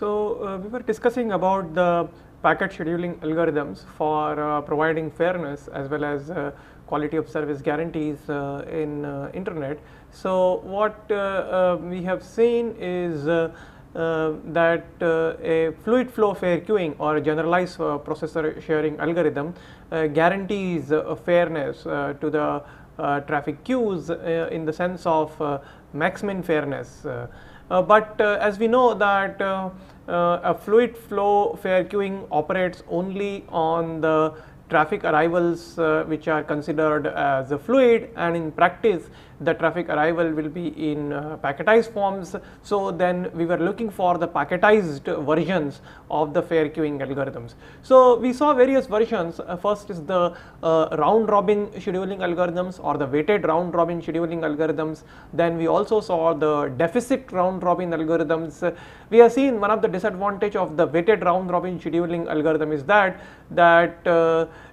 We were discussing about the packet scheduling algorithms for providing fairness as well as quality of service guarantees in internet. So what we have seen is that a fluid flow fair queuing or a generalized processor sharing algorithm guarantees fairness to the traffic queues in the sense of max-min fairness. But as we know that a fluid flow fair queuing operates only on the traffic arrivals which are considered as a fluid, and in practice the traffic arrival will be in packetized forms. So then we were looking for the packetized versions of the fair queuing algorithms. So we saw various versions. First is the round robin scheduling algorithms or the weighted round robin scheduling algorithms. Then we also saw the deficit round robin algorithms. We have seen one of the disadvantage of the weighted round robin scheduling algorithm is that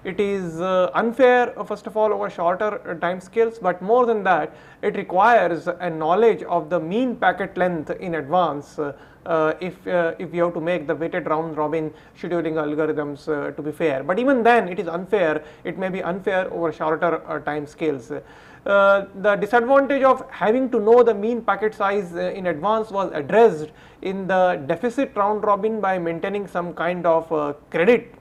it is unfair, first of all, over shorter time scales, but more than that it requires a knowledge of the mean packet length in advance if you have to make the weighted round robin scheduling algorithms to be fair. But even then it is unfair, it may be unfair over shorter time scales. The disadvantage of having to know the mean packet size in advance was addressed in the deficit round robin by maintaining some kind of credit.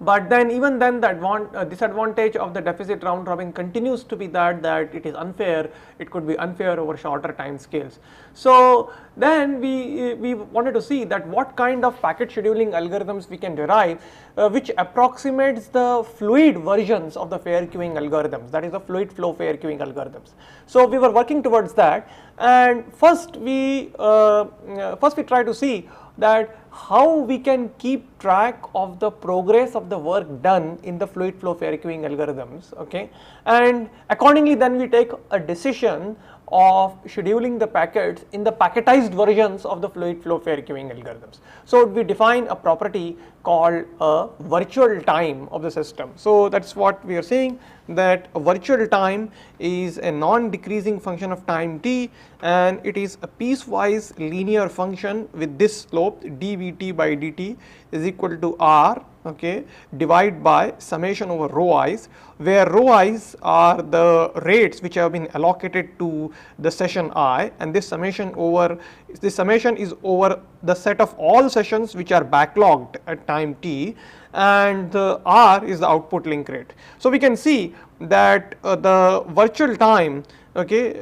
But then even then the disadvantage of the deficit round robin continues to be that it is unfair, it could be unfair over shorter time scales. So then we wanted to see that what kind of packet scheduling algorithms we can derive which approximates the fluid versions of the fair queuing algorithms, that is the fluid flow fair queuing algorithms. So we were working towards that, and first we try to see that how we can keep track of the progress of the work done in the fluid flow fair queuing algorithms, okay, and accordingly then we take a decision of scheduling the packets in the packetized versions of the fluid flow fair queuing algorithms. So we define a property called a virtual time of the system. So that's what we are saying, that a virtual time is a non-decreasing function of time t, and it is a piecewise linear function with this slope dvt by dt is equal to r, okay, divided by summation over rho i's, where rho i's are the rates which have been allocated to the session I, and this summation is over the set of all sessions which are backlogged at time t, and the r is the output link rate. So we can see that the virtual time, okay,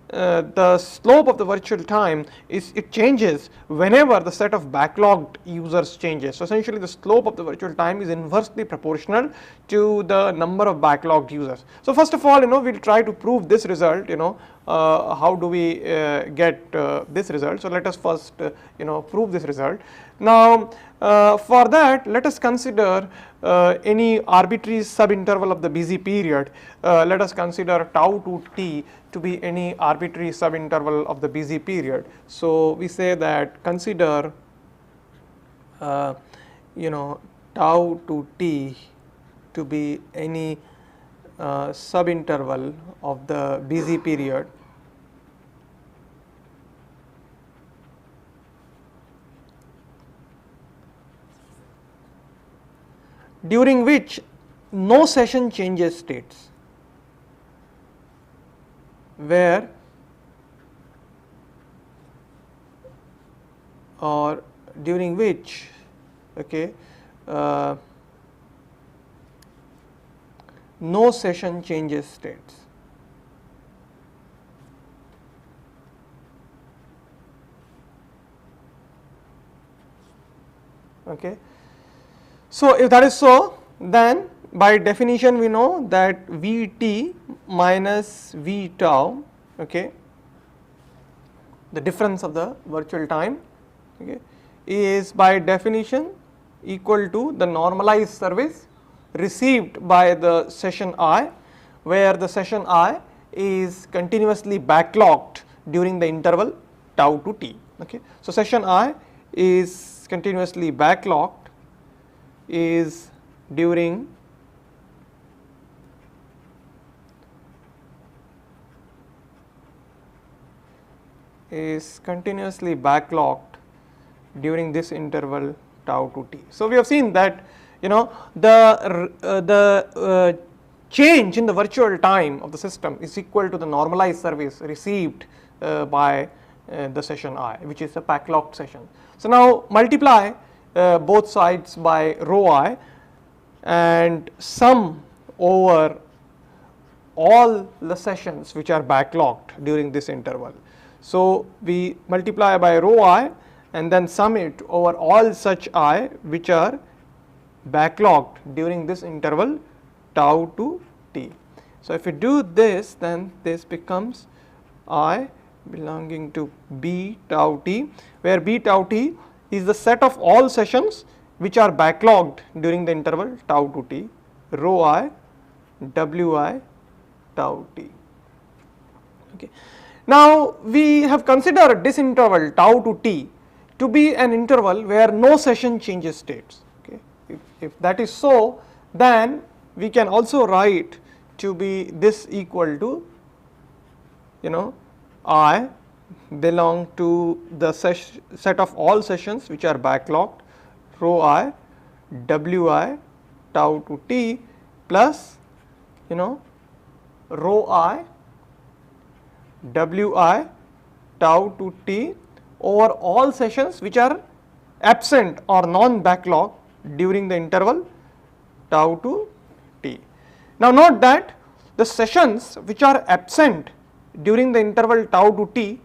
the slope of the virtual time it changes whenever the set of backlogged users changes. So essentially the slope of the virtual time is inversely proportional to the number of backlogged users. So first of all, we'll try to prove this result. How do we get this result? So let us first prove this result. Now for that, let us consider any arbitrary subinterval of the busy period. Let us consider tau to t to be any arbitrary subinterval of the busy period. So we say that consider tau to t to be any subinterval of the busy period during which no session changes states, where or during which, okay, no session changes states. Okay. So if that is so, then by definition we know that Vt minus V tau, okay, the difference of the virtual time, okay, is by definition equal to the normalized service received by the session I, where the session I is continuously backlogged during the interval tau to t. Okay. So session I is continuously backlogged is during continuously backlogged during this interval tau to t. So, we have seen that the change in the virtual time of the system is equal to the normalized service received by the session I, which is a pack-locked session. So, now multiply both sides by rho I and sum over all the sessions which are backlocked during this interval. So, we multiply by rho I and then sum it over all such I which are backlocked during this interval tau to t. So, if we do this, then this becomes I belonging to b tau t, where b tau t is the set of all sessions which are backlogged during the interval tau to t, rho I wi tau t. Okay. Now, we have considered this interval tau to t to be an interval where no session changes states. Okay. If that is so, then we can also write to be this equal to I belong to the set of all sessions which are backlogged rho I wi tau to t plus rho I wi tau to t over all sessions which are absent or non backlog during the interval tau to t. Now, note that the sessions which are absent during the interval tau to t,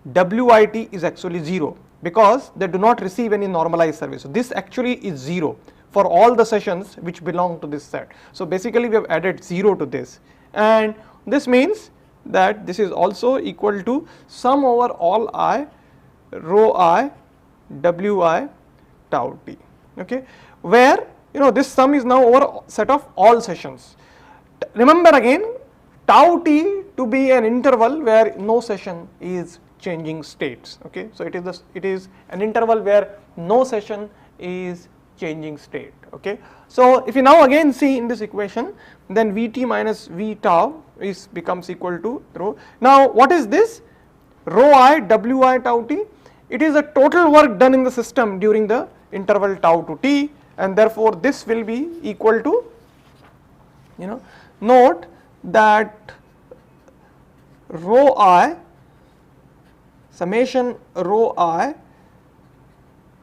wit is actually 0 because they do not receive any normalized service. So, this actually is 0 for all the sessions which belong to this set. So, basically we have added 0 to this, and this means that this is also equal to sum over all I rho I wi tau t, okay, where this sum is now over set of all sessions. Remember again, tau t to be an interval where no session is changing states. Okay, so it is an interval where no session is changing state. Okay, so if you now again see in this equation, then Vt minus V tau becomes equal to rho. Now, what is this? Rho I wi tau t. It is the total work done in the system during the interval tau to t, and therefore this will be equal to note that rho I summation rho I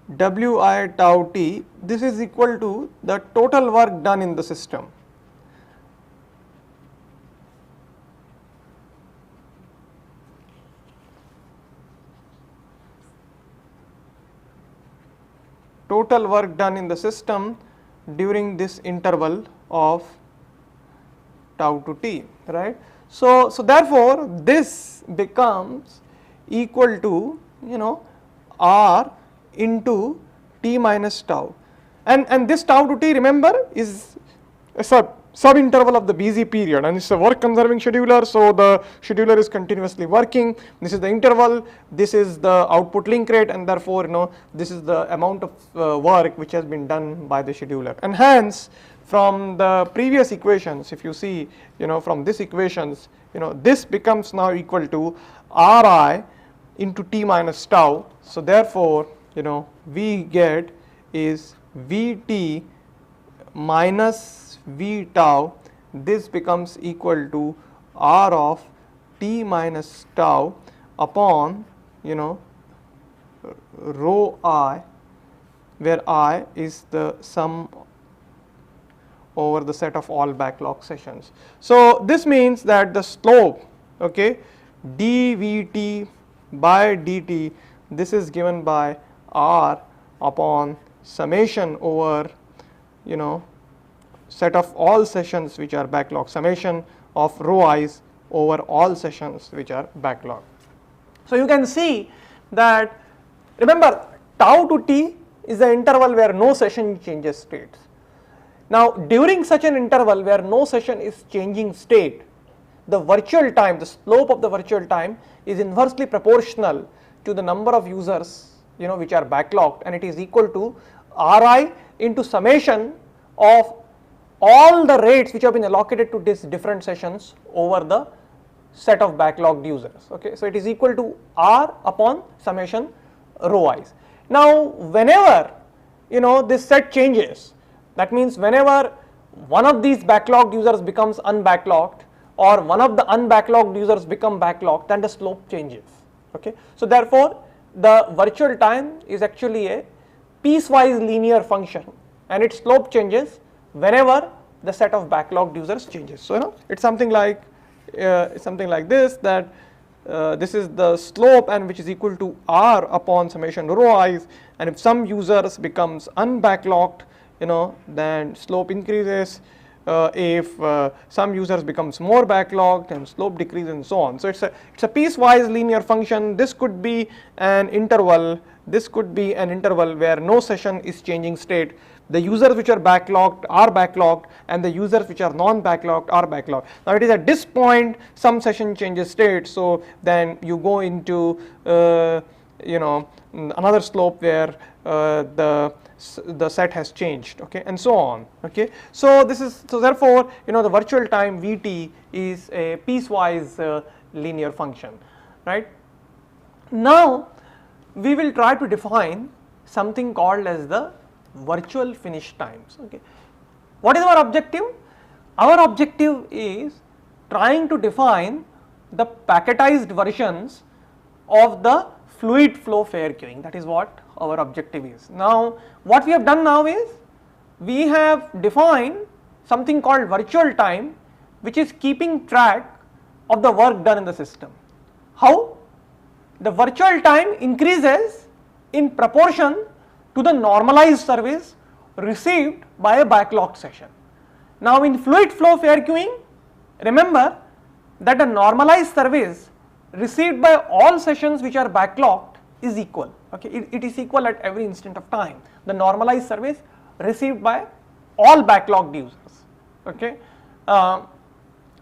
wi tau t, this is equal to the total work done in the system. Total work done in the system during this interval of tau to t, right. So, therefore, this becomes equal to r into t minus tau, and this tau to t, remember, is a sub interval of the busy period, and it is a work conserving scheduler. So, the scheduler is continuously working. This is the interval, this is the output link rate, and therefore this is the amount of work which has been done by the scheduler, and hence from the previous equations, if you see from this equations, this becomes now equal to Ri into t minus tau. So, therefore, we get is Vt minus V tau, this becomes equal to R of t minus tau upon rho I, where I is the sum over the set of all backlog sessions. So, this means that the slope, okay, dVt by dt, this is given by R upon summation over set of all sessions which are backlog, summation of rho i's over all sessions which are backlog. So, you can see that, remember, tau to t is the interval where no session changes states. Now, during such an interval where no session is changing state, the virtual time, the slope of the virtual time is inversely proportional to the number of users which are backlogged, and it is equal to Ri into summation of all the rates which have been allocated to these different sessions over the set of backlogged users. Okay, so it is equal to R upon summation rho i's. Now whenever this set changes, that means whenever one of these backlogged users becomes unbacklogged or one of the unbacklogged users become backlogged, then the slope changes. Okay, so therefore the virtual time is actually a piecewise linear function and its slope changes whenever the set of backlogged users changes. So it's something like this, that this is the slope and which is equal to r upon summation rho i's, and if some users becomes unbacklogged, then slope increases. If some users becomes more backlogged, and slope decreases, and so on. So it's a piecewise linear function. This could be an interval. This could be an interval where no session is changing state. The users which are backlogged, and the users which are non-backlogged are backlogged. Now it is at this point some session changes state, so then you go into another slope where the set has changed, okay, and so on. Okay, so therefore the virtual time Vt is a piecewise linear function, right? Now we will try to define something called as the virtual finish times. Okay, what is our objective? Our objective is trying to define the packetized versions of the fluid flow fair queuing. That is what our objective is. Now what we have done now is we have defined something called virtual time, which is keeping track of the work done in the system. How? The virtual time increases in proportion to the normalized service received by a backlogged session. Now in fluid flow fair queuing, remember that a normalized service received by all sessions which are backlogged is equal. Okay, it is equal at every instant of time. The normalized service received by all backlogged users. Okay,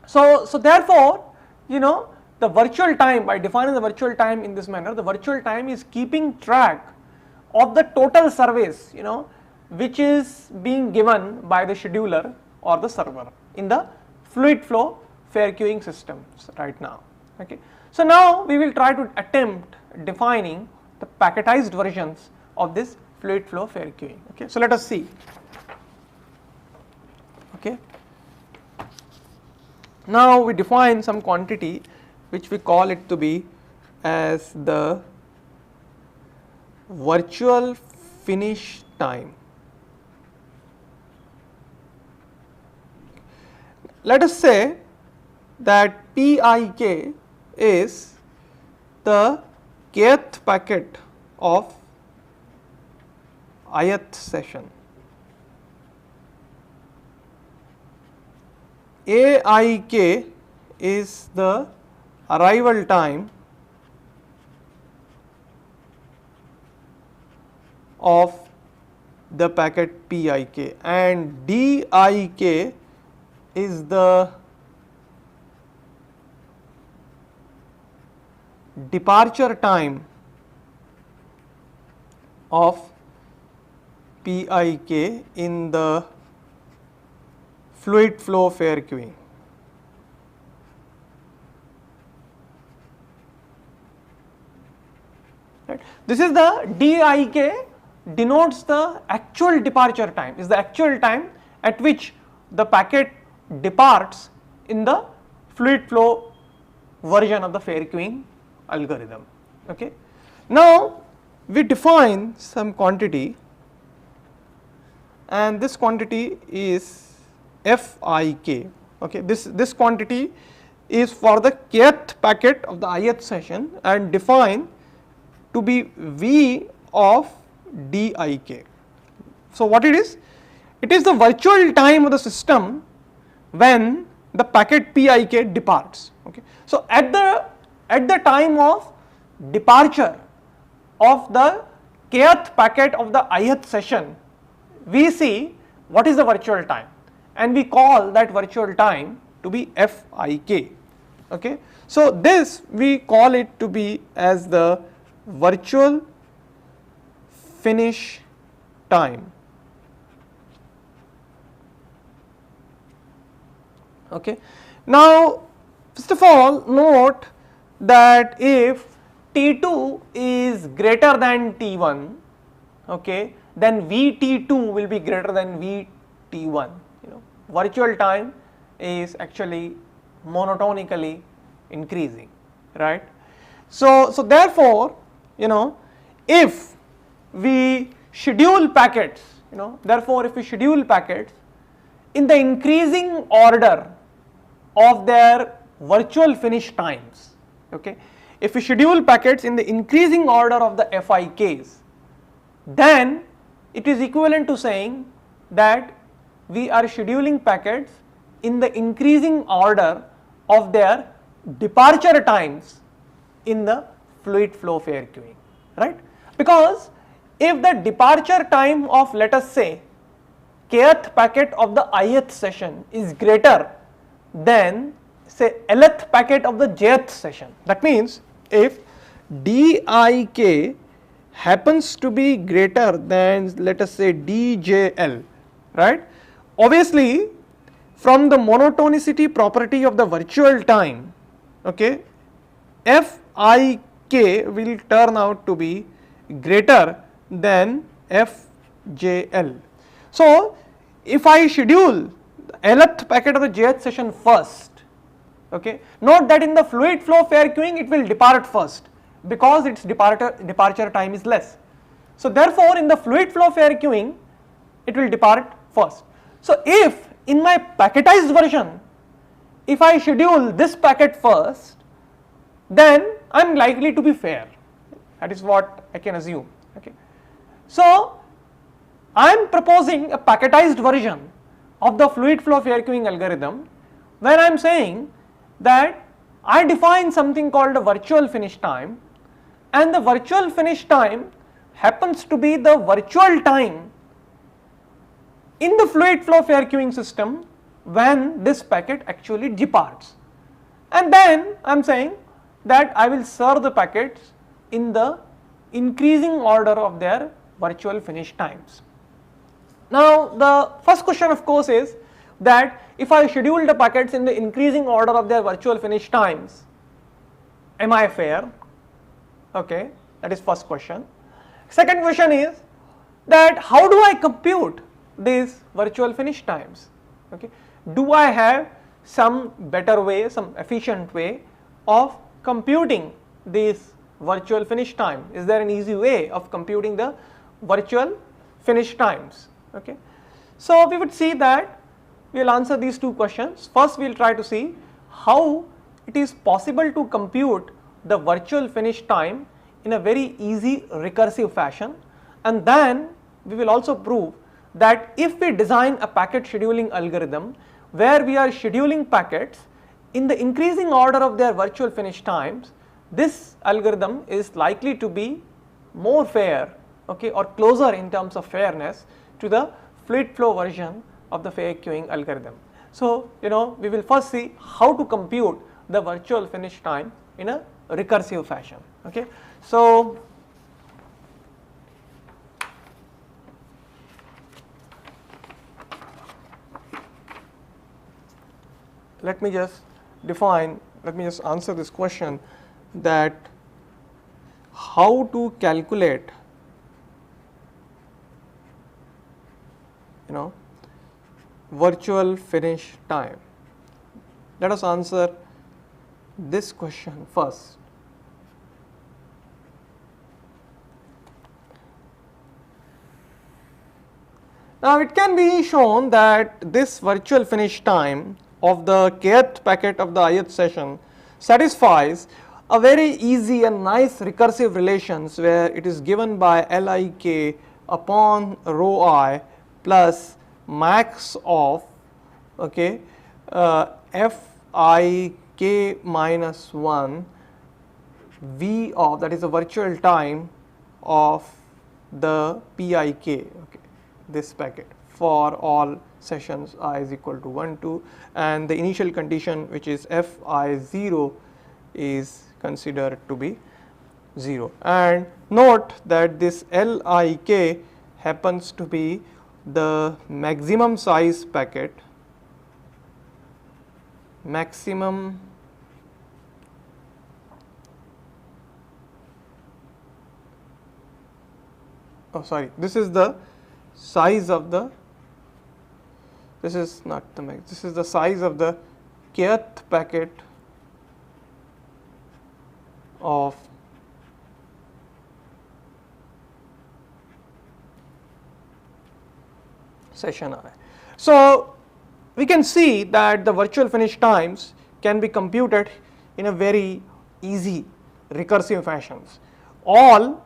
so therefore the virtual time, by defining the virtual time in this manner, the virtual time is keeping track of the total service which is being given by the scheduler or the server in the fluid flow fair queuing systems right now. Okay, so now we will try to attempt defining the packetized versions of this fluid flow fair queuing. Okay, so let us see. Okay, now we define some quantity which we call it to be as the virtual finish time. Let us say that Pik is the kth packet of ith session. Aik is the arrival time of the packet Pik, and Dik is the departure time of Pik in the fluid flow fair queuing. Right. This is the Dik denotes the actual departure time, is the actual time at which the packet departs in the fluid flow version of the fair queuing algorithm. Okay. Now we define some quantity, and this quantity is Fik. Okay, this quantity is for the kth packet of the ith session and defined to be V of Dik. So what it is? It is the virtual time of the system when the packet Pik departs. Okay. So at the time of departure of the kth packet of the ith session, we see what is the virtual time, and we call that virtual time to be Fik. Okay. So this we call it to be as the virtual finish time. Okay. Now first of all note that if T2 is greater than T1, okay, then Vt2 will be greater than Vt1. Virtual time is actually monotonically increasing, right? So therefore, if we schedule packets, therefore if we schedule packets in the increasing order of their virtual finish times, okay, if we schedule packets in the increasing order of the FIKs, then it is equivalent to saying that we are scheduling packets in the increasing order of their departure times in the fluid flow fair queuing, right? Because if the departure time of, let us say, kth packet of the ith session is greater than, say, lth packet of the jth session, that means if dik happens to be greater than, let us say, djl, right? Obviously, from the monotonicity property of the virtual time, okay, fik will turn out to be greater than fjl. So if I schedule the lth packet of the jth session first, okay, note that in the fluid flow fair queuing it will depart first because its departure time is less. So therefore in the fluid flow fair queuing it will depart first. So if in my packetized version, if I schedule this packet first, then I am likely to be fair. That is what I can assume. Okay. So I am proposing a packetized version of the fluid flow fair queuing algorithm, where I am saying that I define something called a virtual finish time, and the virtual finish time happens to be the virtual time in the fluid flow fair queuing system when this packet actually departs, and then I am saying that I will serve the packets in the increasing order of their virtual finish times. Now the first question of course is that if I schedule the packets in the increasing order of their virtual finish times, am I fair? Okay, that is first question. Second question is that how do I compute these virtual finish times? Okay, do I have some better way, some efficient way of computing these virtual finish time? Is there an easy way of computing the virtual finish times? Okay, so we would see that we will answer these two questions. First we will try to see how it is possible to compute the virtual finish time in a very easy recursive fashion, and then we will also prove that if we design a packet scheduling algorithm where we are scheduling packets in the increasing order of their virtual finish times, this algorithm is likely to be more fair, okay, or closer in terms of fairness to the fluid flow version of the fair queuing algorithm. So we will first see how to compute the virtual finish time in a recursive fashion. Okay, so let me just answer this question, that how to calculate virtual finish time. Let us answer this question first. Now it can be shown that this virtual finish time of the kth packet of the ith session satisfies a very easy and nice recursive relations where it is given by Lik upon rho I plus max of, okay, Fik minus 1 V of, that is the virtual time of the Pik, okay, this packet for all sessions I is equal to 1, 2, and the initial condition which is Fi0 is considered to be 0. And note that this Lik happens to be the maximum size packet, maximum oh sorry, this is the size of the, this is not the max, this is the size of the kth packet of session I. So, we can see that the virtual finish times can be computed in a very easy recursive fashions. All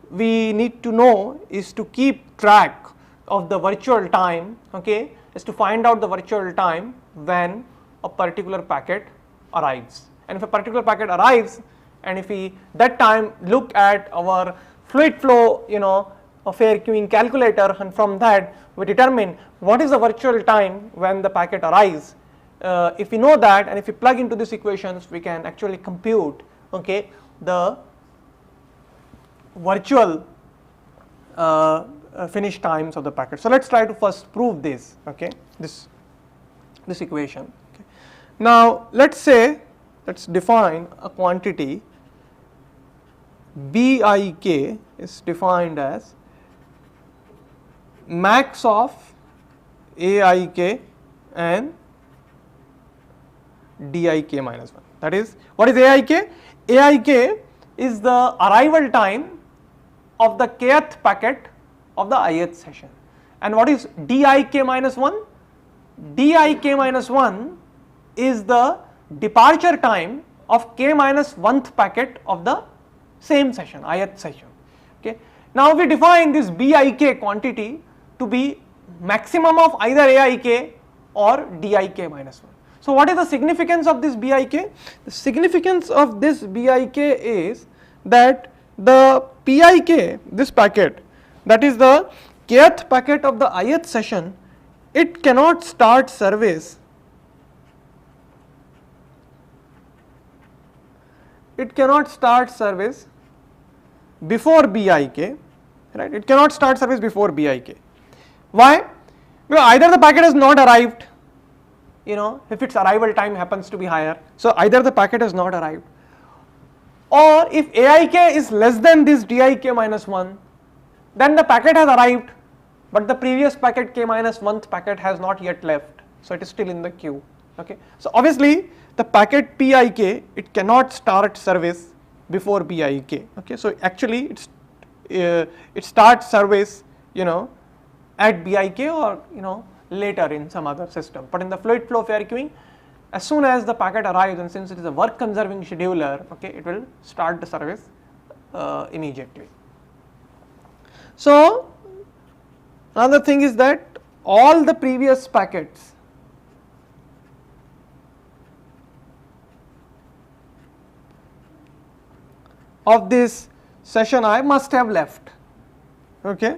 we need to know is to keep track of the virtual time, okay, is to find out the virtual time when a particular packet arrives. And if a particular packet arrives, and if we that time look at our fluid flow, a fair queuing calculator, and from that we determine what is the virtual time when the packet arrives. If we know that, and if we plug into these equations, we can actually compute, okay, the virtual finish times of the packet. So, let us try to first prove this, okay, this equation. Okay. Now, let us define a quantity BIK is defined as max of AIK and DIK minus 1. That is, what is AIK? AIK is the arrival time of the kth packet of the ith session. And what is DIK minus 1? DIK minus 1 is the departure time of k minus 1th packet of the same session, ith session. Okay. Now, we define this BIK quantity to be maximum of either AIK or DIK minus 1. So, what is the significance of this BIK? The significance of this BIK is that the PIK, this packet, that is the kth packet of the ith session, it cannot start service, before BIK, right? It cannot start service before BIK. Why? Because either the packet has not arrived, if its arrival time happens to be higher, so either the packet has not arrived, or if AIK is less than this DIK minus 1, then the packet has arrived, but the previous packet k minus 1th packet has not yet left, so it is still in the queue. Okay. So, obviously, the packet PIK, it cannot start service before BIK. Okay. So, actually it starts service at BIK or later in some other system, but in the fluid flow fair queuing, as soon as the packet arrives, and since it is a work conserving scheduler, okay, it will start the service immediately. So, another thing is that all the previous packets of this session I must have left, okay.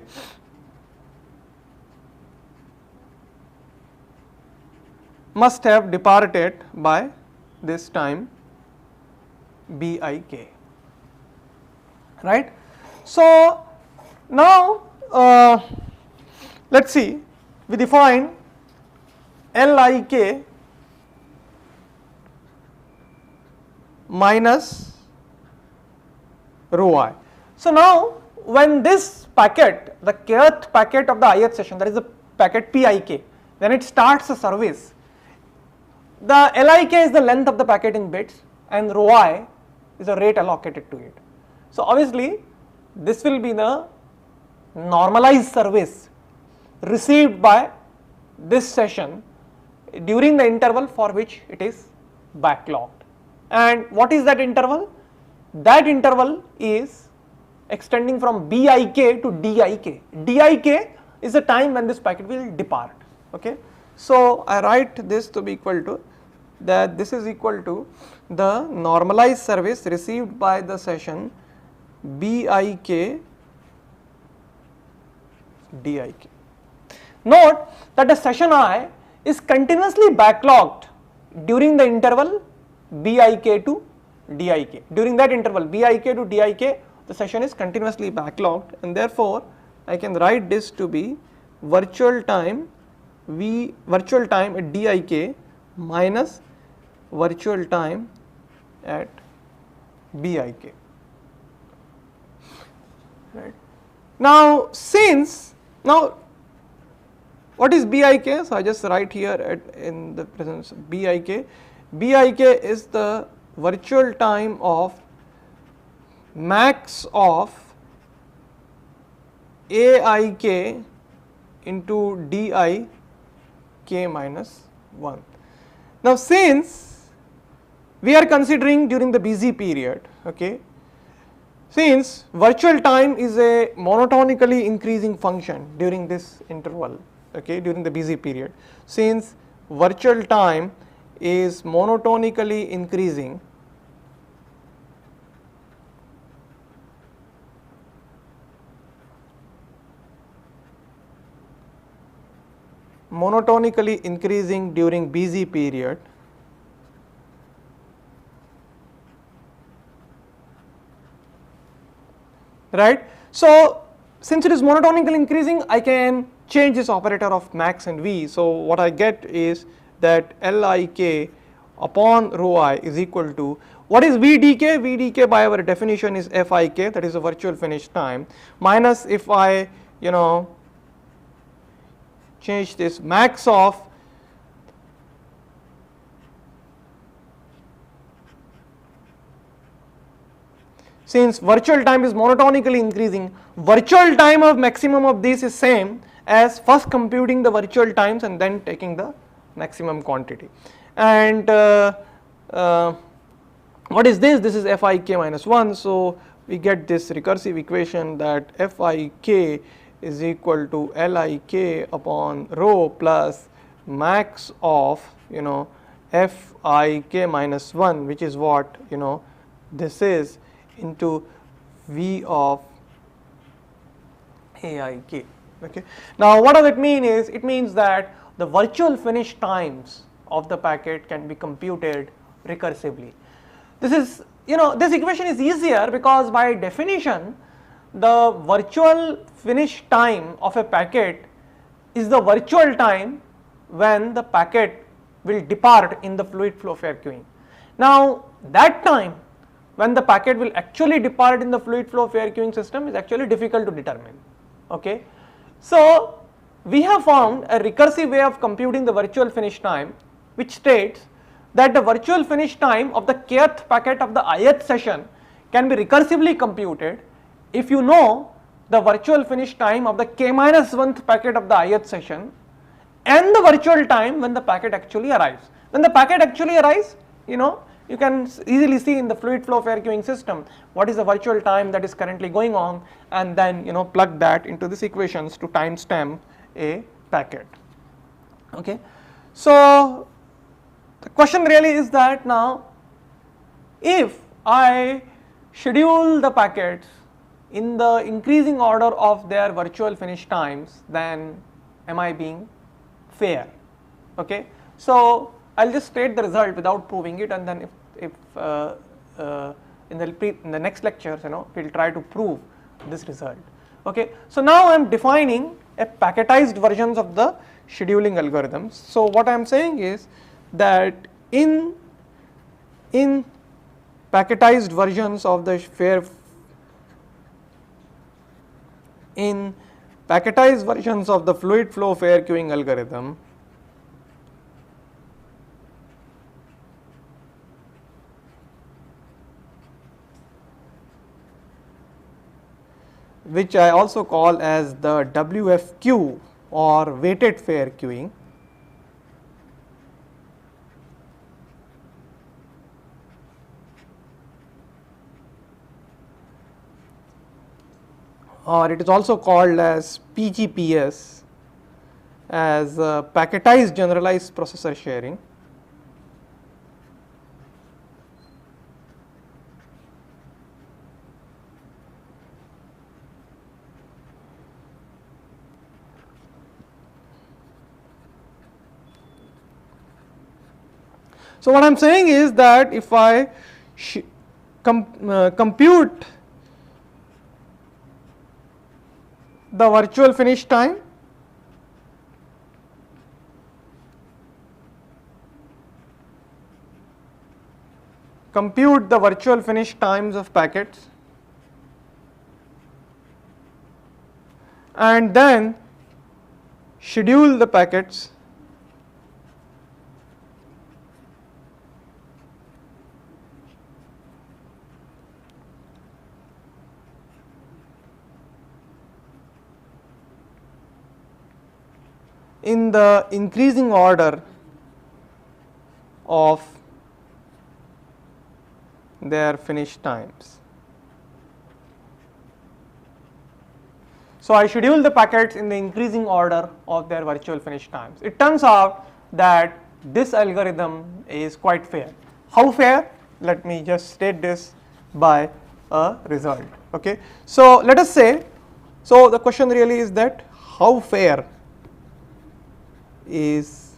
Must have departed by this time BIK, right. So, now let us see, we define LIK minus rho I. So, now when this packet, the kth packet of the ith session, that is the packet PIK, when it starts a service, the LIK is the length of the packet in bits and rho I is the rate allocated to it. So, obviously, this will be the normalized service received by this session during the interval for which it is backlogged. And what is that interval? That interval is extending from BIK to DIK. DIK is the time when this packet will depart. Okay. So, I write this to be equal to that, this is equal to the normalized service received by the session BIK DIK. Note that the session I is continuously backlogged during the interval BIK to DIK. During that interval BIK to DIK, the session is continuously backlogged, and therefore I can write this to be virtual time at DIK minus virtual time at BIK, right. Now since now what is BIK? So I just write here in the presence of BIK. BIK is the virtual time of max of AIK into DIK minus 1. Now since we are considering during the busy period, okay, since virtual time is a monotonically increasing function during this interval, okay, during the busy period, since virtual time is monotonically increasing, during busy period, right. So since it is monotonically increasing, I can change this operator of max and V. So what I get is that Lik upon rho I is equal to, what is VDK? VDK by our definition is Fik, that is the virtual finish time, minus, if I change this, max of since virtual time is monotonically increasing, virtual time of maximum of these is same as first computing the virtual times and then taking the maximum quantity. And what is this? This is Fik minus 1. So we get this recursive equation that Fik is equal to Lik upon rho plus max of Fik minus 1, which is what this is, into V of AIK. Okay. Now what does it mean is, it means that the virtual finish times of the packet can be computed recursively. This is, this equation is easier because by definition the virtual finish time of a packet is the virtual time when the packet will depart in the fluid flow fare queuing. Now that time when the packet will actually depart in the fluid flow fare queuing system is actually difficult to determine. Okay. So we have found a recursive way of computing the virtual finish time, which states that the virtual finish time of the kth packet of the ith session can be recursively computed if you know the virtual finish time of the k minus 1th packet of the ith session and the virtual time when the packet actually arrives. When the packet actually arrives, you can easily see in the fluid flow fare queuing system what is the virtual time that is currently going on, and then plug that into these equations to timestamp a packet. Okay. So the question really is that now if I schedule the packets in the increasing order of their virtual finish times, then am I being fair? Okay. So I'll just state the result without proving it, and then if in the next lectures we'll try to prove this result. Okay. So now I'm defining a packetized versions of the scheduling algorithms. So what I'm saying is that in packetized versions of the fluid flow fare queuing algorithm, which I also call as the WFQ or weighted fare queuing, or it is also called as PGPS, as packetized generalized processor sharing. So what I am saying is that if I compute the virtual finish time, compute the virtual finish times of packets, and then schedule the packets in the increasing order of their finish times. So, I schedule the packets in the increasing order of their virtual finish times. It turns out that this algorithm is quite fair. How fair? Let me just state this by a result. Okay. So, let us say, so the question really is that how fair is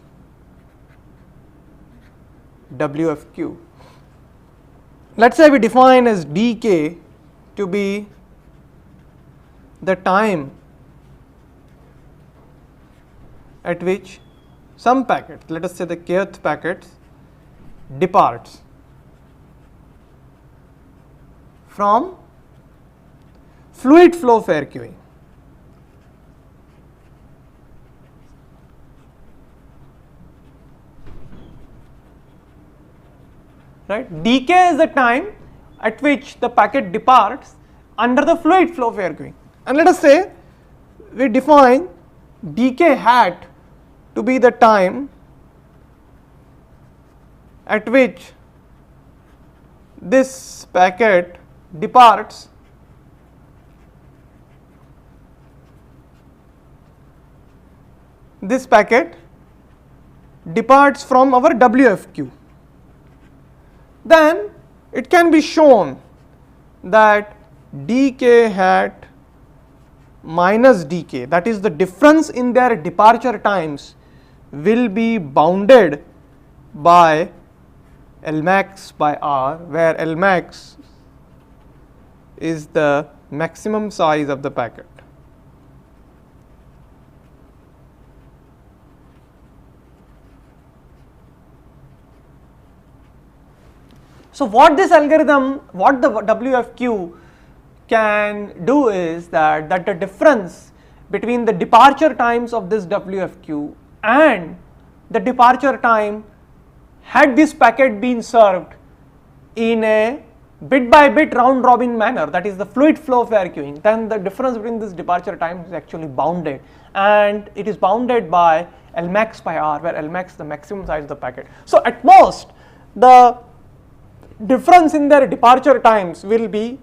WFQ? Let us say we define as dk to be the time at which some packet, let us say the kth packet, departs from fluid flow fair queuing. Right? dk is the time at which the packet departs under the fluid flow fair queuing. And let us say we define dk hat to be the time at which this packet departs from our WFQ. Then it can be shown that dk hat minus dk, that is the difference in their departure times, will be bounded by Lmax by R, where Lmax is the maximum size of the packet. So, what this algorithm, what the WFQ can do is that the difference between the departure times of this WFQ and the departure time had this packet been served in a bit by bit round robin manner, that is the fluid flow fair queuing, then the difference between this departure time is actually bounded, and it is bounded by Lmax by R, where Lmax is the maximum size of the packet. So, at most the difference in their departure times will be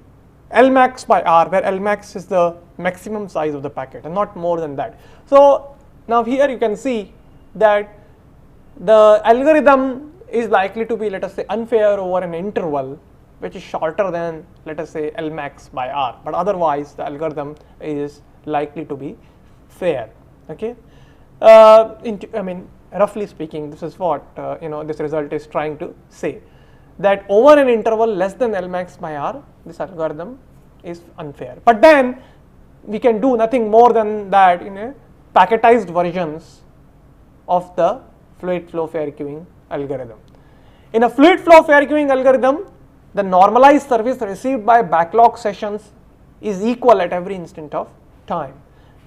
Lmax by R, where Lmax is the maximum size of the packet and not more than that. So, now here you can see that the algorithm is likely to be, let us say, unfair over an interval which is shorter than, let us say, Lmax by R, but otherwise the algorithm is likely to be fair. Okay. I mean, roughly speaking, this is what this result is trying to say, that over an interval less than Lmax by R, this algorithm is unfair. But then we can do nothing more than that in a packetized versions of the fluid flow fair queuing algorithm. In a fluid flow fair queuing algorithm, the normalized service received by backlog sessions is equal at every instant of time.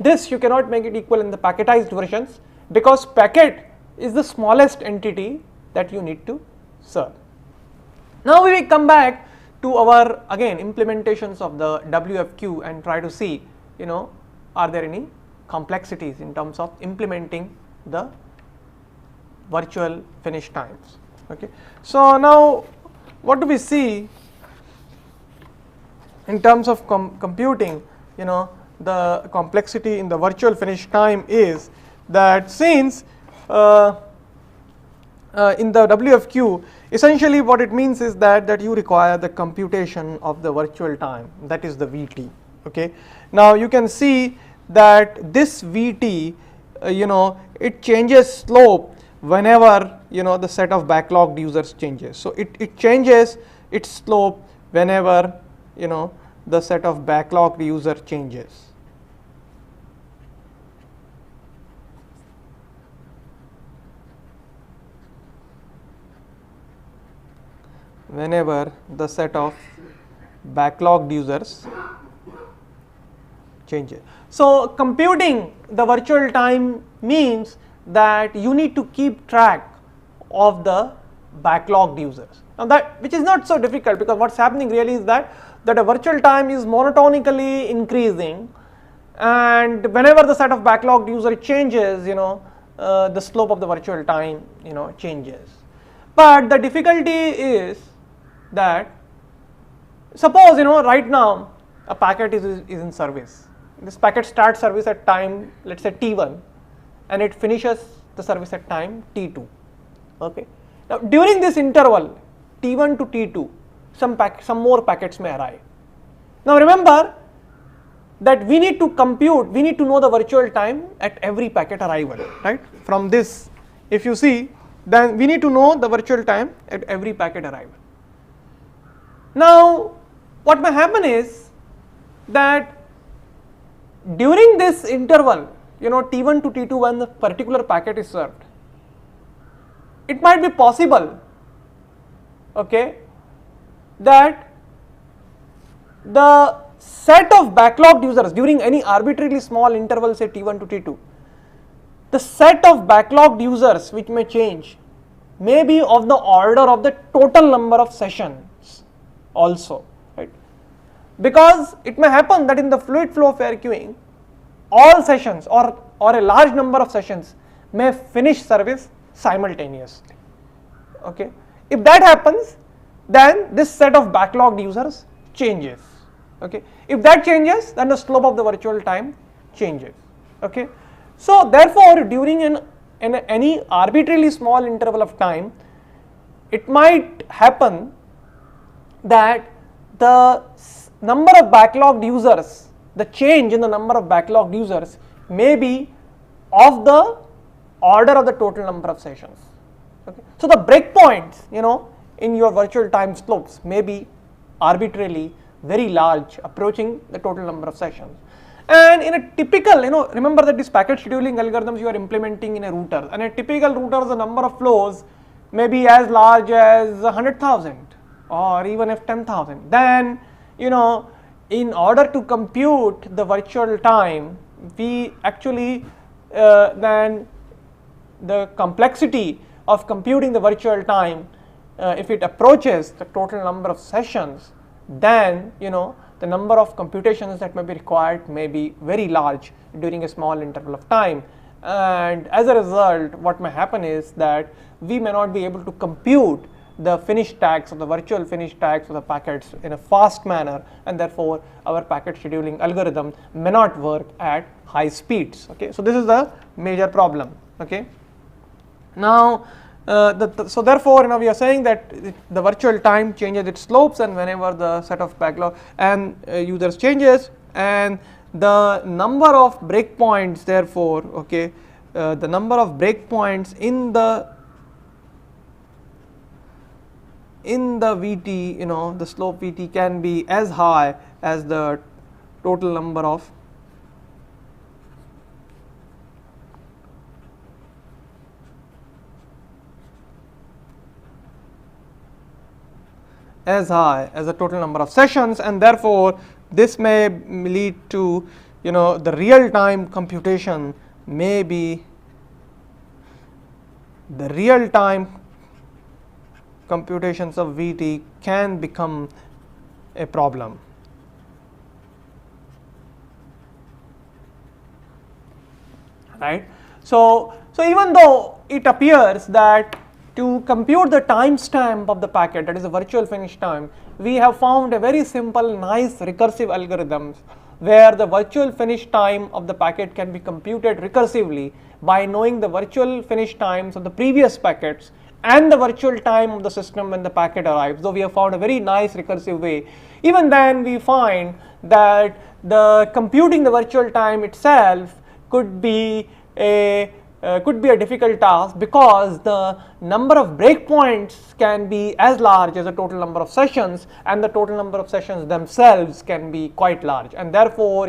This you cannot make it equal in the packetized versions, because packet is the smallest entity that you need to serve. Now we will come back to our again implementations of the WFQ and try to see, are there any complexities in terms of implementing the virtual finish times. Okay. So now what do we see in terms of computing, the complexity in the virtual finish time is that since in the WFQ, essentially what it means is that you require the computation of the virtual time, that is the VT. Okay. Now you can see that this VT, it changes slope whenever the set of backlogged users changes. So it changes its slope whenever the set of backlogged user changes. Whenever the set of backlogged users changes. So computing the virtual time means that you need to keep track of the backlogged users. Now that, which is not so difficult, because what's happening really is that a virtual time is monotonically increasing, and whenever the set of backlogged user changes, the slope of the virtual time changes. But the difficulty is that, suppose right now a packet is in service. This packet starts service at time, let's say T1, and it finishes the service at time T2. Okay. Now during this interval T1 to T2, some more packets may arrive. Now remember that we need to know the virtual time at every packet arrival, right? From this, if you see, then we need to know the virtual time at every packet arrival. Now what may happen is that during this interval, T1 to T2, when the particular packet is served, it might be possible, okay, that the set of backlogged users during any arbitrarily small interval, say T1 to T2, the set of backlogged users which may change may be of the order of the total number of sessions also, right? Because it may happen that in the fluid flow fair queuing, all sessions or a large number of sessions may finish service simultaneously. Okay, if that happens, then this set of backlogged users changes. Okay, if that changes, then the slope of the virtual time changes. Okay, so therefore during any arbitrarily small interval of time, it might happen that the number of backlogged users, the change in the number of backlogged users may be of the order of the total number of sessions. Okay. So the breakpoints, in your virtual time slopes may be arbitrarily very large, approaching the total number of sessions. And in a typical, remember that these packet scheduling algorithms you are implementing in a router, and a typical router, the number of flows may be as large as 100,000 or even if 10,000. Then, in order to compute the virtual time, we actually then the complexity of computing the virtual time, if it approaches the total number of sessions, then the number of computations that may be required may be very large during a small interval of time, and as a result what may happen is that we may not be able to compute the finish tags or the virtual finish tags of the packets in a fast manner, and therefore our packet scheduling algorithm may not work at high speeds. Okay, so this is the major problem. Okay, now so therefore we are saying that the virtual time changes its slopes, and whenever the set of backlog and users changes, and the number of breakpoints, therefore, okay, the number of breakpoints in the VT, the slope VT can be as high as the total number of sessions, and therefore this may lead to the real time computation may be the real time computations of VT can become a problem. Right. So even though it appears that to compute the timestamp of the packet, that is the virtual finish time, we have found a very simple, nice recursive algorithms where the virtual finish time of the packet can be computed recursively by knowing the virtual finish times of the previous packets and the virtual time of the system when the packet arrives. Though we have found a very nice recursive way, even then we find that the computing the virtual time itself could be a difficult task, because the number of breakpoints can be as large as the total number of sessions, and the total number of sessions themselves can be quite large, and therefore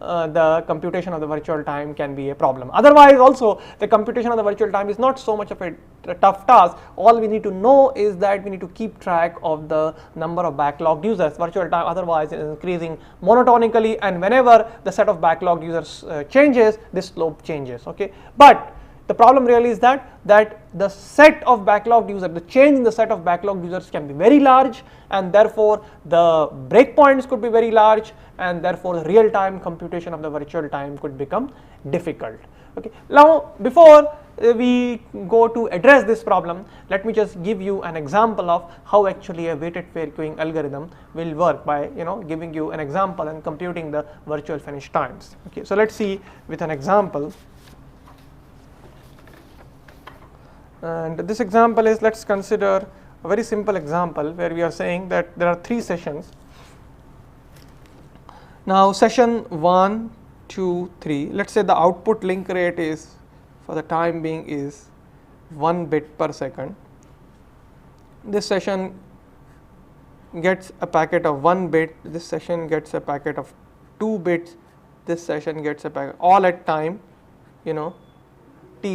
the computation of the virtual time can be a problem. Otherwise also the computation of the virtual time is not so much of a tough task. All we need to know is that we need to keep track of the number of backlogged users. Virtual time otherwise is increasing monotonically, and whenever the set of backlogged users changes, this slope changes. Okay, but the problem really is that the set of backlogged users, the change in the set of backlogged users can be very large, and therefore the breakpoints could be very large, and therefore the real time computation of the virtual time could become difficult. Okay. Now before we go to address this problem, let me just give you an example of how actually a weighted fair queuing algorithm will work by giving you an example and computing the virtual finish times. Okay. So let's see with an example. And this example is, let's consider a very simple example where we are saying that there are 3 sessions. Now session 1, 2, 3, let's say the output link rate is, for the time being, is 1 bit per second. This session gets a packet of 1 bit, this session gets a packet of 2 bits, this session gets a packet, all at time t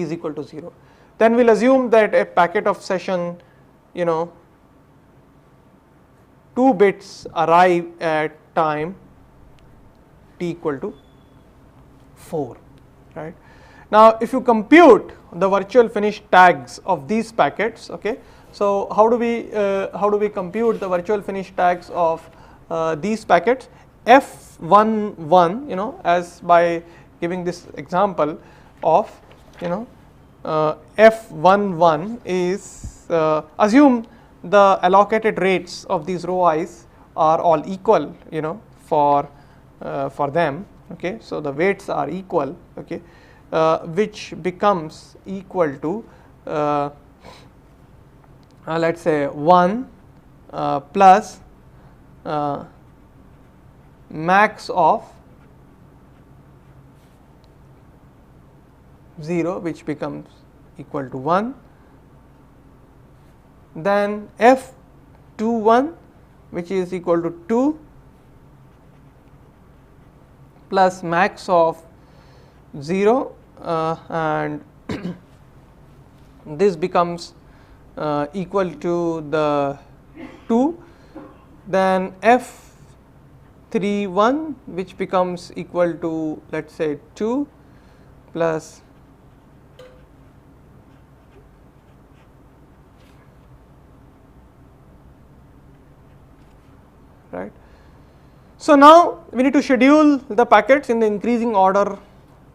is equal to 0. Then we'll assume that a packet of session 2 bits arrive at time t equal to 4, right. Now if you compute the virtual finish tags of these packets, okay, so how do we compute the virtual finish tags of these packets? F11, as by giving this example of F11 is, assume the allocated rates of these row i's are all equal for them, okay. So the weights are equal, okay, which becomes equal to let's say 1 plus max of 0, which becomes equal to 1, then F21, which is equal to 2 plus max of 0, and this becomes equal to the 2, then F31, which becomes equal to, let's say, 2 plus right. So now we need to schedule the packets in the increasing order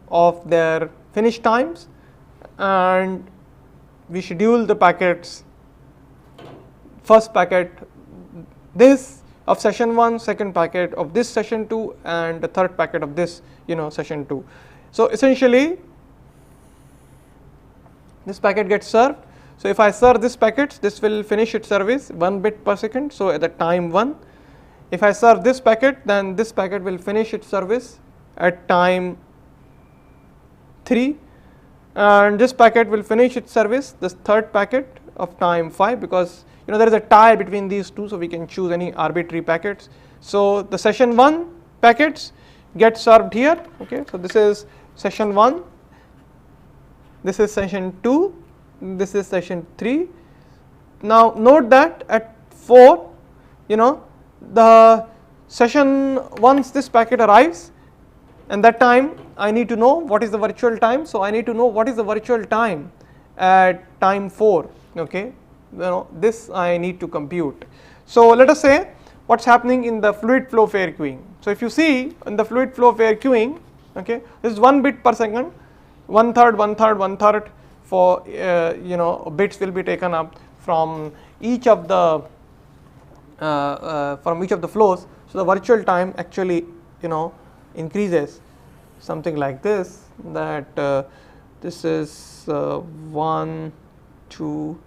of their finish times, and we schedule the packets, first packet this of session 1, second packet of this session 2, and the third packet of this session 2. So essentially this packet gets served. So if I serve this packet, this will finish its service 1 bit per second, so at the time 1. If I serve this packet, then this packet will finish its service at time 3, and this packet will finish its service, this third packet, of time 5, because there is a tie between these two, so we can choose any arbitrary packets. So the session 1 packets get served here, okay. So this is session 1, this is session 2, this is session 3. Now note that at 4, the session, once this packet arrives, and that time I need to know what is the virtual time. So I need to know what is the virtual time at time 4, okay. This I need to compute. So let us say what's happening in the fluid flow fair queuing. So if you see in the fluid flow fair queuing, okay, this is 1 bit per second, 1/3, 1/3, 1/3 for bits will be taken up from each of the flows. So the virtual time actually increases something like this, that this is 1, 2,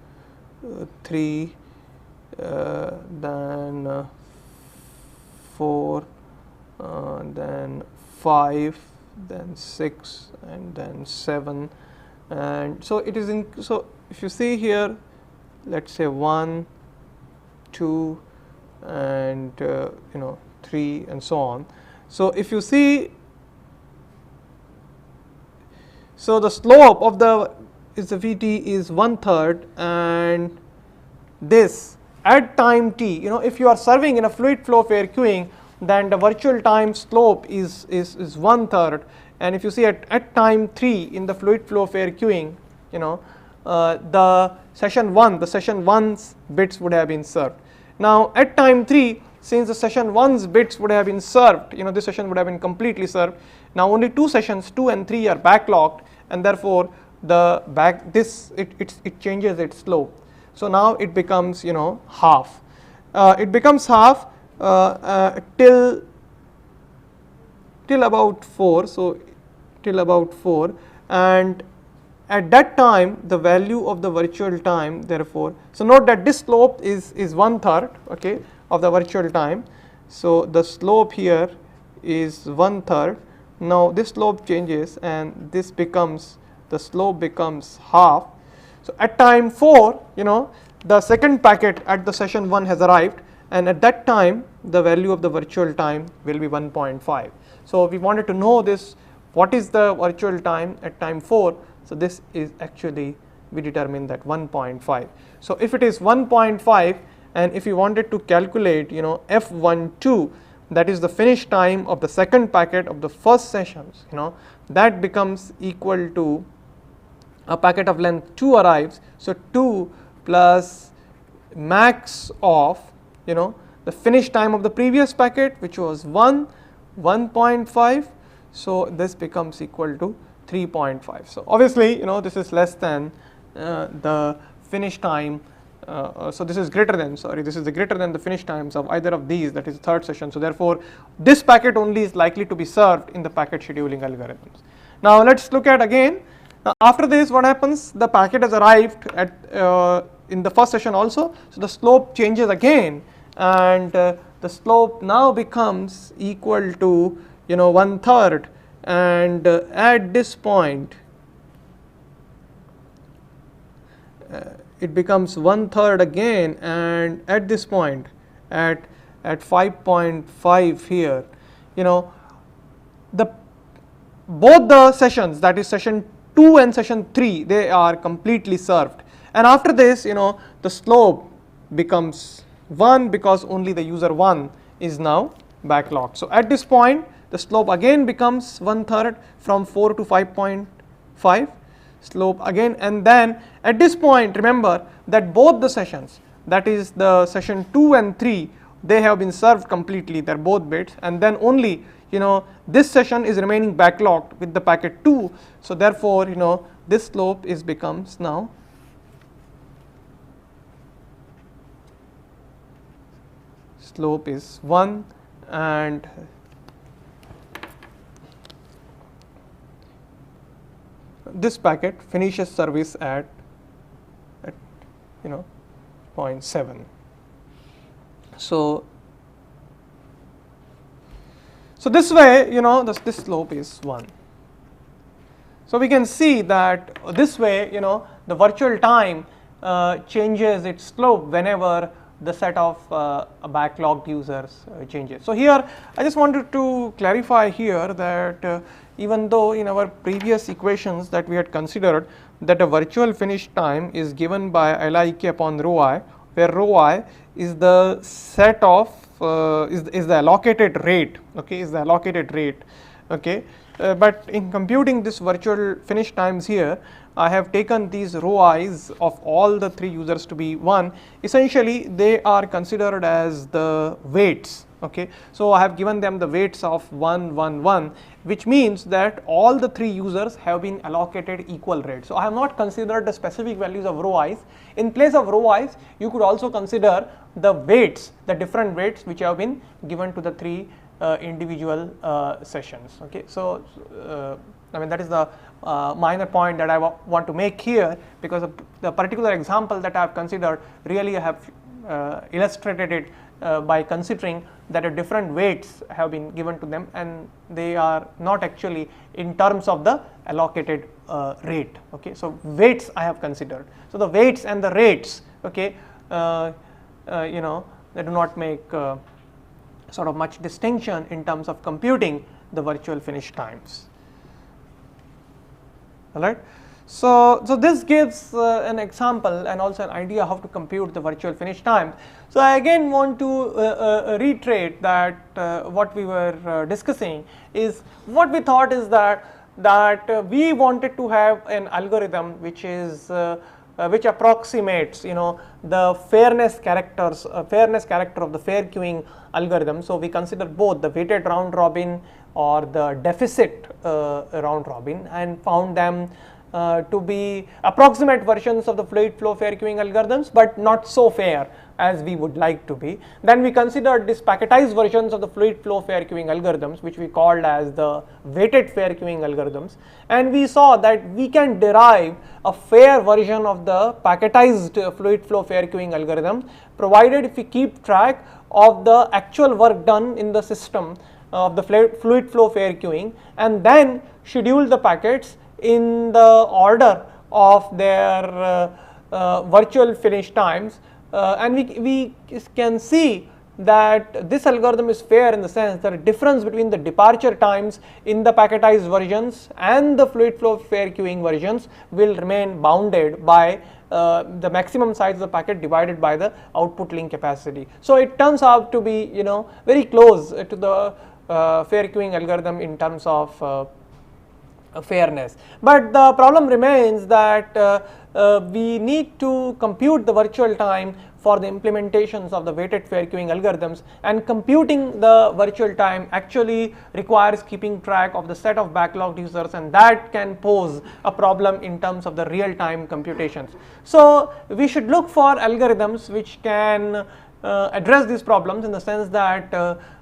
3, then 4, then 5, then 6, and then 7, and so it is in. So if you see here, let's say 1, 2, and 3, and so on. So if you see So the slope of the Vt is 1/3, and this at time t, if you are serving in a fluid flow fare queuing, then the virtual time slope is 1/3, and if you see at time 3 in the fluid flow fare queuing, the session 1's bits would have been served. Now at time 3, since the session 1's bits would have been served, this session would have been completely served. Now only two sessions 2 and 3 are backlogged, and therefore it changes its slope. So now it becomes half. It becomes half till about 4. So till about 4, and at that time the value of the virtual time, therefore, so note that this slope is 1/3, okay, of the virtual time. So the slope here is 1/3. Now this slope changes, and this becomes, the slope becomes half. So at time 4, the second packet at the session 1 has arrived, and at that time the value of the virtual time will be 1.5. So we wanted to know this, what is the virtual time at time 4. So this is actually, we determine that 1.5. So if it is 1.5, and if you wanted to calculate F12, that is the finish time of the second packet of the first sessions, that becomes equal to a packet of length 2 arrives. So 2 plus max of the finish time of the previous packet, which was 1.5. So this becomes equal to 3.5. So obviously this is less than the finish time. So this is greater than, this is greater than the finish times of either of these, that is the third session. So therefore this packet only is likely to be served in the packet scheduling algorithms. Now let's look at again. Now after this, what happens? The packet has arrived at in the first session also. So the slope changes again, and the slope now becomes equal to 1/3, and at this point it becomes 1/3 again, and at this point at 5.5 here, both the sessions, that is session 2 and session 3, they are completely served, and after this the slope becomes 1 because only the user 1 is now backlogged. So at this point the slope again becomes 1/3 from 4 to 5.5 slope again, and then at this point remember that both the sessions, that is the session 2 and 3, they have been served completely, they are both bits, and then only this session is remaining backlogged with the packet 2. So therefore this slope becomes now slope is 1, and this packet finishes service at 0.7. So this way this slope is 1. So we can see that this way the virtual time changes its slope whenever the set of backlogged users changes. So here I just wanted to clarify here that even though in our previous equations that we had considered that a virtual finish time is given by Lik upon rho I, where rho I is the set of is the allocated rate, okay, is the allocated rate, okay. But in computing this virtual finish times here, I have taken these rho i's of all the 3 users to be 1. Essentially they are considered as the weights, okay. So I have given them the weights of 1, 1, 1, which means that all the 3 users have been allocated equal rates. So I have not considered the specific values of rho i's. In place of rho i's, you could also consider the weights, the different weights which have been given to the 3 individual sessions, okay. So I mean that is the minor point that I want to make here, because of the particular example that I have considered, really I have illustrated it by considering that different weights have been given to them, and they are not actually in terms of the allocated rate, okay. So weights I have considered. So the weights and the rates, okay, they do not make sort of much distinction in terms of computing the virtual finish times. all right. So this gives an example and also an idea how to compute the virtual finish time. So I again want to reiterate that what we were discussing is what we thought is that we wanted to have an algorithm which is which approximates the fairness character of the fair queuing algorithm. So we consider both the weighted round robin or the deficit round robin and found them to be approximate versions of the fluid flow fair queuing algorithms, but not so fair as we would like to be. Then we considered these packetized versions of the fluid flow fair queuing algorithms, which we called as the weighted fair queuing algorithms, and we saw that we can derive a fair version of the packetized fluid flow fair queuing algorithm, provided if we keep track of the actual work done in the system of the fluid flow fair queuing and then schedule the packets in the order of their virtual finish times, and we can see that this algorithm is fair in the sense that the difference between the departure times in the packetized versions and the fluid flow fair queuing versions will remain bounded by the maximum size of the packet divided by the output link capacity. So it turns out to be very close to the fair queuing algorithm in terms of fairness, but the problem remains that we need to compute the virtual time for the implementations of the weighted fair queuing algorithms, and computing the virtual time actually requires keeping track of the set of backlogged users, and that can pose a problem in terms of the real time computations. So we should look for algorithms which can address these problems in the sense that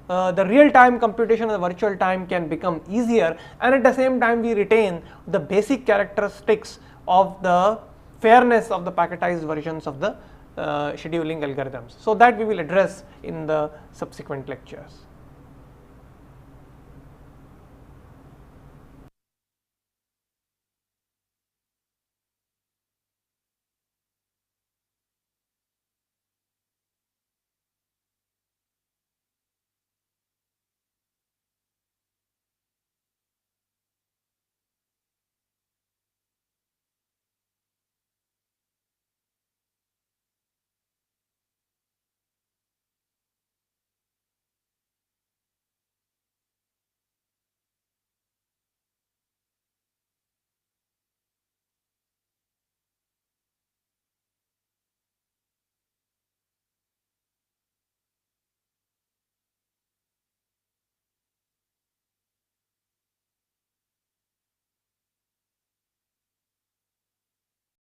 the real time computation of the virtual time can become easier, and at the same time we retain the basic characteristics of the fairness of the packetized versions of the scheduling algorithms. So that we will address in the subsequent lectures.